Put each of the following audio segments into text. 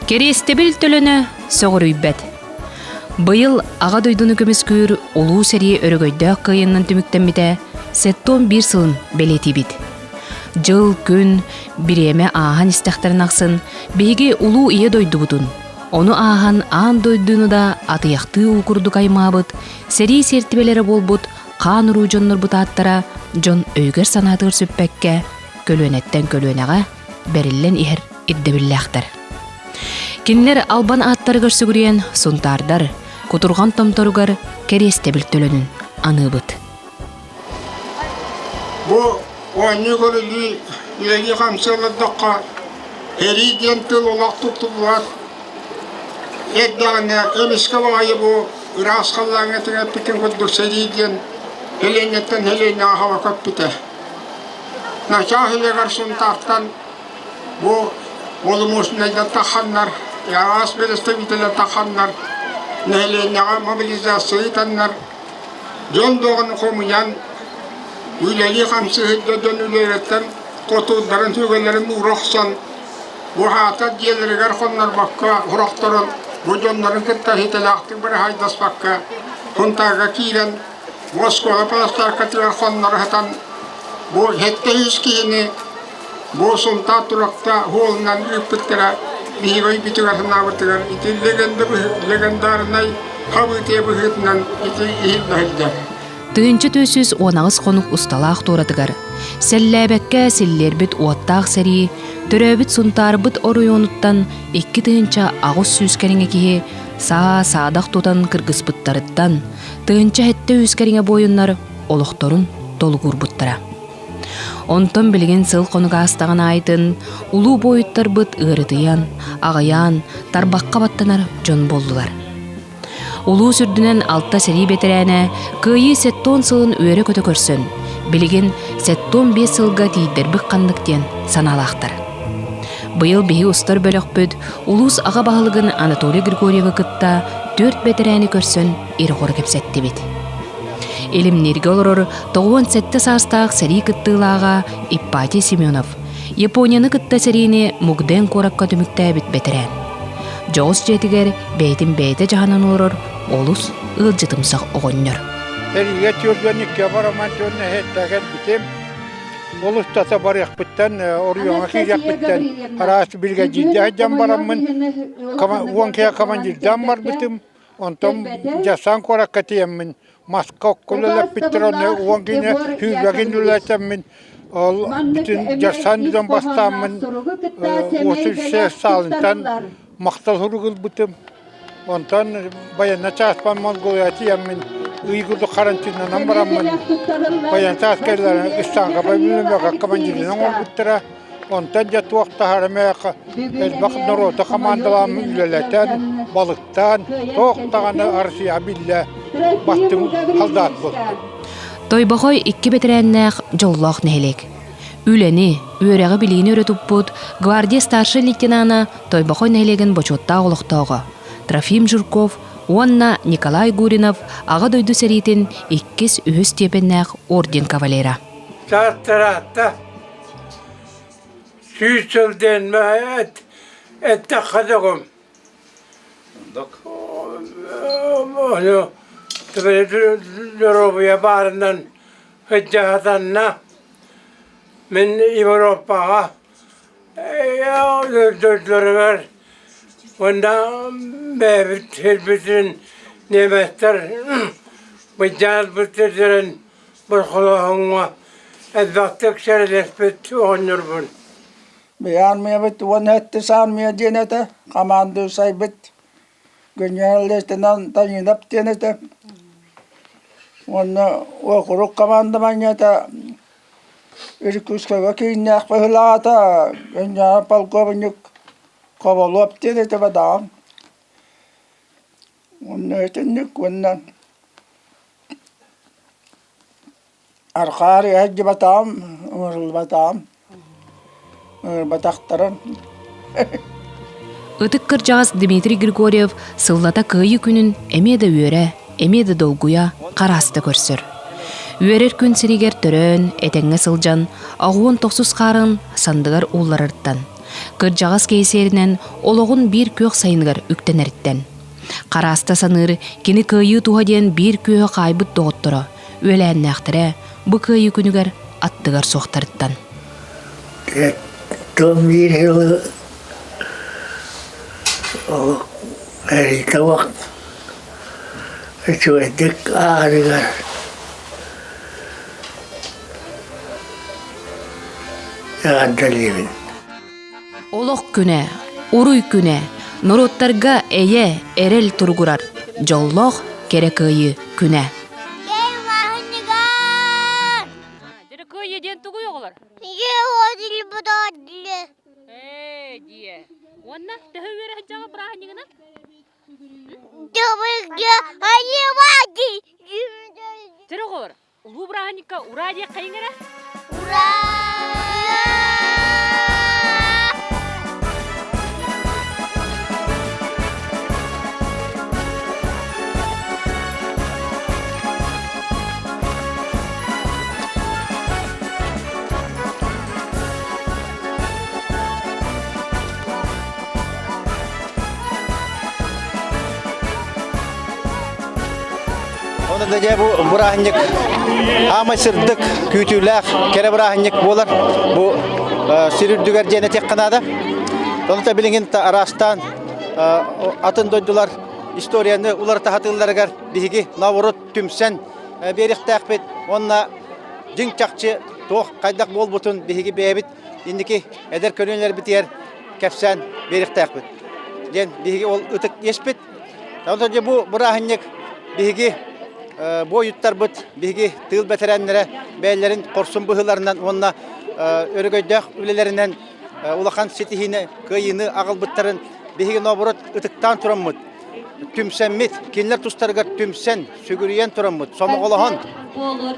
Керестебил төлөнө соғырүйбәт. Быйыл аға дойдуны көміскүр улуу сәрие өрөгөйдөк кыйыннан түміктенміде сеттон бір сылын белети бит. Жыл, күн, биреме аахан истәхтарын ақсын, бейге улуу ие дойду бутун. Оны аахан аан дойдуны да атыяқты укурду каймабыт, сәрие сертибелері болбут, қан ұру жоннор бутаттара, жон өйгер санатығыр сөппәкке, көлөнеттен көлөнеға, бәріллен ихер иддебілләқтар. Кинлер албан аттар көрсігірен сунтардар, кутурган томторугар керестебіл төлөнін аныбыт. Бу ойны көрілі үлегі қамсылыдыққа хериден тыл олақ тұқтылар. Еддағына өміскі бағайы бұ ұрасқаллаңы тіңе пітін күлдік сәриден хеленеттен хелене ағава көп біті. Наша хелегар сунтартан бұ олымысынайда тақанлар, ас белестебителер тақанлар, нәйленеға мобилизация етанлар, жон доғын қомыян, үләли қамсы хедден үлереттен, қотударын түгелерін ұрақсан, бұхата делергер қонлар баққа ұрақтырын, бұ жонларын күтті хетелақтың бір хайдас баққа, құнтаға кейлен, Москваға паластар кәтілер қонлар хатан, бұ хетті үйскейіні, бұ сұнта тұрақта ғолынан үппіттіра, бейгой бітігасына бұттығар, иті легендарынай қабыте бұхытынан иті ихілді. Тыынчы төсіз онағыз қонық ұсталақ торатығар. Сәлләбәккә сіллербіт уаттақ сәрі, түрәбіт сұнтарбыт оруйонуттан екі тыынча ағыз сүзкәріңе кеге саадақ тотан кыргызбыттарыттан, тыынча әтті өскәріңе бойынлар олықтырын толығыр бұттара. Онтон білген сыл қонуға астаған айтын, улу бойыттар бұт ұрытыян, ағаян, тарбаққа баттанар жон болдылар. Улу сүрдінен алтта сәрі бетерәне, күйі сеттон сылын өрі көті көрсін, білген сеттон 5 сылға тейдер бұқ қандықтен саналақтар. Бұйыл бейі ұстар бөлік бүд, улус аға бағылығын Анатолий Григорьевы күтта 4 бетерәне көрсін, ері қоры кепсетті бет. Елімнерге олырыр 97 састақ сәрі күттілаға Иппатий Семенов, Японияны күтті сәріне мұгден қораққа түмікті әбіт бетерән. Жоғыз жетігер бәйтін бәйті жағанан олырыр, олыс ұлжытымсақ оғынныр. Әліге түрденікке бараман түріне хеттәгәр бітем. Олыстаса барық біттен, орыяңа кейлек біттен, арасы білге жейді әден барамын, оңкея командирдан бар бітім, онтом жасан қораққа тиеммін. Маска оккулелеп биттероне уангине хүлбәген үләтәммен. Ол бүтін жарсандыдан бастамын. Осы үше салынтан мақтал хұрғыл бітім. Онтан баянна часпан Монголия тиеммен. Үйгүрді карантиннан барамын. Баянна аскерлерін үстанға бәбілімеға командирінен ол біттіра. Онтан жаты уақта харамеға әлбақ народы командаламын үлелетен, балықтан, тоқтағаны арсия білі баттың халдат бұл. Тойбақой 2 бетерәннәқ жоллақ нәлек. Үләні, өрәғі білейін өретіп бұд, гвардия старшы лейтенана Тойбақой нәлеген бочотта олықтауға. Трофим Журков, онна Николай Гуринов аға дойду сәретін 2 үхіс степеннәқ орден кавалера. Сартыратта Süysülden ette kadığım. Onu Avrupa'ya barından hıccahatanna min Avrupa'ya dördleri var. Onda mevcut bütün nimetler bıcağız bitirdiren bir kulağına edvaktık şerefet onur bun. Beyan mı bit, on hette san mı cenete, kamandı say bit. Günlerleştinden tanıyıp cenete. Onu okuruk kamandı manyata. Irkuska kinyak pahilata, günler palkovanyuk kovalıp cenete badam. Onu etinlik ondan. Arkari hacı batam, umurul batam. Батақтарын. Itык кыржағыз Дмитрий Григорьев сыллата күйі күнін әмеді өре, әмеді долгуя қарасты көрсір. Өрер күн сірегер түрін, әтәңі сылжан, ағуын тоқсыз қарын сандығар улар ырттан. Кыржағыз кейсерінен олығын бір көк сайыныгар үктенеріттен. Қараста саныр кені күйі туғаден бір көйі қайбыт доғыттыры. Өлән нәқтірі бұ күйі күнігер аттығар соқтарыттан. Том bir yılı o harita vakt çözdük ağrılar. Yağdırıyım. Олық күнә, ұруй күнә, нұроттарға әйе әрел тұрғырар. Жоллоқ кере күйі күнә. Күйі ден тұғы оғылар? Odili bu da odili. Diye. Onunla daha vereceğim bırakın. Добрый они ваги. Терегор. Ulu bırakınca uradiye kayınlara. Ура! Onu da bu burahınlık amasırdık kütüler kere burahınlık bolar bu sürürdüger cennetek kanada. Onu da bilingin arastan atın doydular historiyanı ular tahatıllargar bihigi navorot tümsen berik takbet onna jingçakçı toq kaydak bol butun bihigi bebit indiki eder kölünler bitiyer kefsen berik takbet. Den bihigi ol ıtık yespit. Onu da bu burahınlık bihigi boyutlar bıt bihigi tığıl beterenlere beylerin korsun bıhılarından onunla örgöydük ülelerinden ulakan sitihini, kıyını, ağıl bıtların bihigi noborot ıtıktan turamıd. Tümsenmit, kinler tustarıgar tümsen, sügürüyen turamıd. Somak olağın,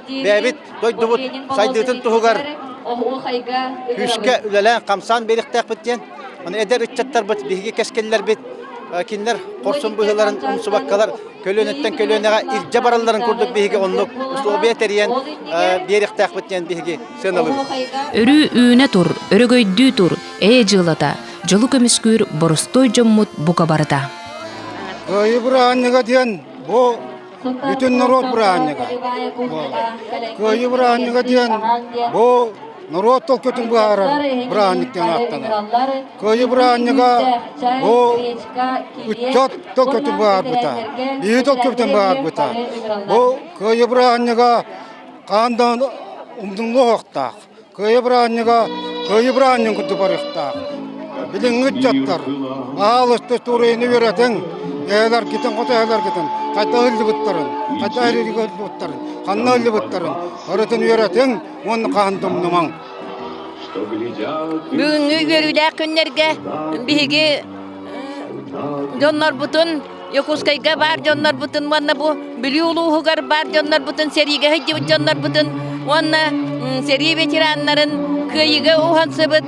bebit, doydu bıt, saydıtın tuhugar, hüske ülelen, kamsan beliktak bit diyen. Onu eder ıççatlar bıt, bihigi keskeller bit. Kinler korsun bıhıların unsubakkalar kölönetten kölönege ilce baralların kurduk bihigi onluk ustu beteriyen berek takbetyen bihigi sınalım. Örü üne tur, örgöydü tur, jılata, jılı kömüskür borustoy jommut buka barıda. Köyü bırakınca diyen bu bütün narod bırakınca. Köyü bırakınca diyen bu narod tol kötün bıharar bırakınca attana. Köyü bırakınca bu uçat tol kötün bıhar bıta. İyi tol kötün bıhar bıta. Bu köyü bırakınca kandan umdunlu oqtaq. Köyü bırakınca kutu barıqtaq. Bilin uçatlar. Ağlıstı turayını vereten. Eğer giden kota eğer giden. Kayta hıllı bıttarın. Kayta hıllı bıttarın. Kanna hıllı bıttarın. Öğreten vereten onu kandım numan. Bugünkü görüler günlerge bihigi jonlar butun Yokuskayga bar jonlar butun wanna bu biliuluğugar bar jonlar butun seriga hıcı jonlar butun wanna seri veteranların kıyıga uhansıbıt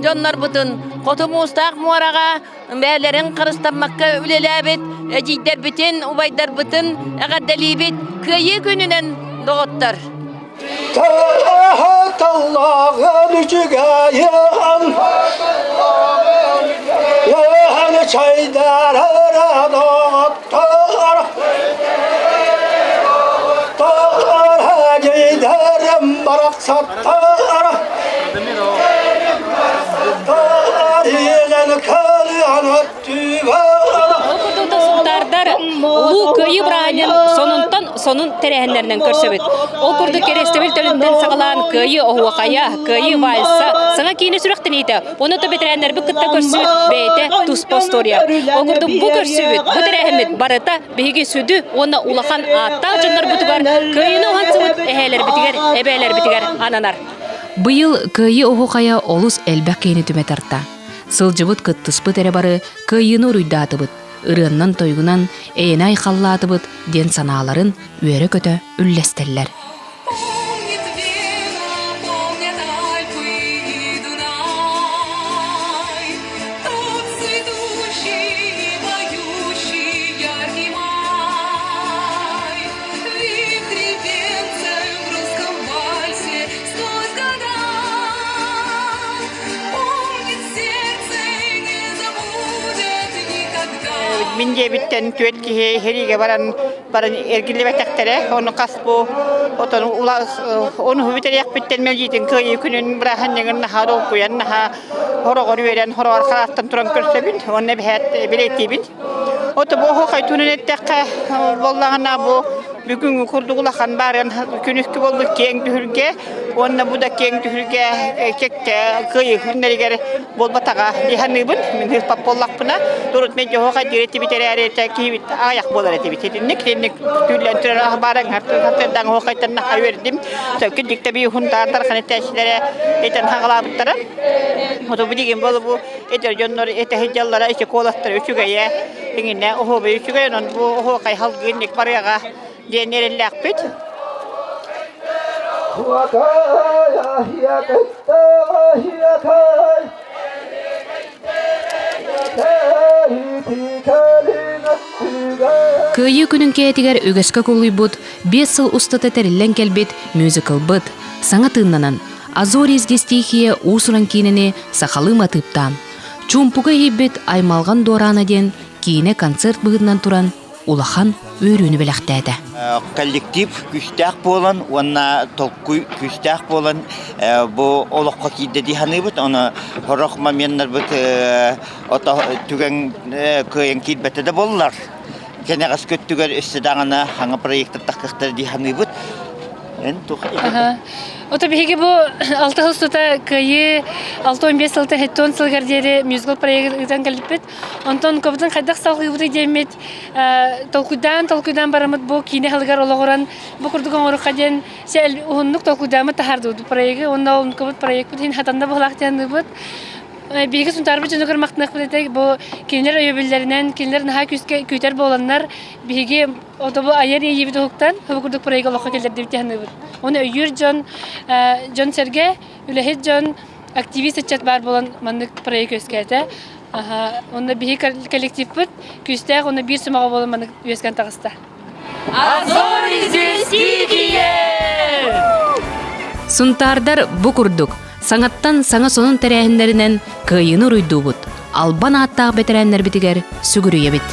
jonlar butun kotumustaq muaraga beylerin kırıstamakka ülelabet ejidder bitin ubaydar butun agadalibit kıyı gününen doğuttar. Tahat Allah'ın cügayan Yahan çaydar aradottar Tar giderim barak sattar Tar yilen kalyan tüver Okuduğunda sultardar ulu köyü bırakın sonun terehenlerinden körsebet. O kurdu kerestebel tölünden sağlanan köyü ohuakaya, köyü valsa, sana kini sürekten ite. Onu da bitirenler bu kıtta körsebet beyte tuz postorya. O kurdu bu körsebet, bu terehemet barata bihigi südü, ona ulakan atta canlar butugar, köyünü ohansıbıt, eheler bitiger, ebeler bitiger, ananar. Bu yıl köyü ohuakaya olus elbek keyni tümetarta. Sılcıbıt kıttıspıt ere barı köyünü uruydatıbıt. Irığından toygunan eynay xallatıbıt den sanaların üere kötü üllesteller. Помнит все min bitten tüet ki heriге baran ergili betektere onu kasbu oton ula onu hübitere yak bitten meljitin köy günün brahan yengin haro kuyan ha horo gorveren horo arkastan turan körsebin onu bihet biletibin oto bu ho kaytunun ettekka bollana bu bugün kurdugulakan baren künüskü bolduk keng dühürge onna bu da keng dühürge kekke köy günlerige bolbataga dihanibin min hıspap bollakpına durut mejo ho kay direti bitere areta ki ayak bolar eti bitedinnik tennik tüllen türen ahbaran hatırdan ho kaytan ha verdim sökü dikte hun tartar kan teşlere eten hagalabittara oto bidigin bol bu eter jonnor ete hjallara işte kolattar üçügeye ingine oho be üçügeye non bu oho kay halginnik baraga Generellakpit. Кыйы күнүн кеетигер үгөскө кулуйбут 5 жыл устата терилен келбит мюзикл быт саңа тыыннанан Азорис гестихия уусуран кийинени сахалым атыптан чумпуга хиббит аймалган доорана ден кийине концерт быгынан туран улахан өрүүнү белектээди. Коллектив күстәк болан, онна толкуй күстәк болан, бу олоққа кийде диханыбыт, оны хорох моменттар бит ото түген көйен кийбетеде боллар. Кенегас көттүгөр өстөдаңына хаңа проекттер таккыктар диханыбыт. Ото биһиги бу 6 жыл сута кыйы 6-15 жылта хеттон сылгардери мюзикл проекттан келиппит. Онтон көбүтүн кайдак салгыбыты демет толкудан барамыт бу кине халгар ологоран бу курдуган орукка ден сел ууннук толкудамы тахарды проекти онда он көбүт проект бутин хатанда булактаныбыт. Биги сунтарбы жөнөгөр мактанак бите бу кинелер өйбүллеринен кинелер наха күскө күтөр болоннар биги отобу аяр ийбит хуктан хубукурдук проекти олокко келдер деп тяныбыт. Оны өйүр жон серге үлехет жон активист чат бар болон мандык проект өскөтө. Онда биги коллектив бут күстө оны бир сумага болон мандык өскөн тагыста. Азорис гестихия. Сунтардар бу курдук саңаттан саңа сонун терәһиндеринен кыйыны уруйдуубут албан аттаах бетерәннер битигер сүгүрүйебит.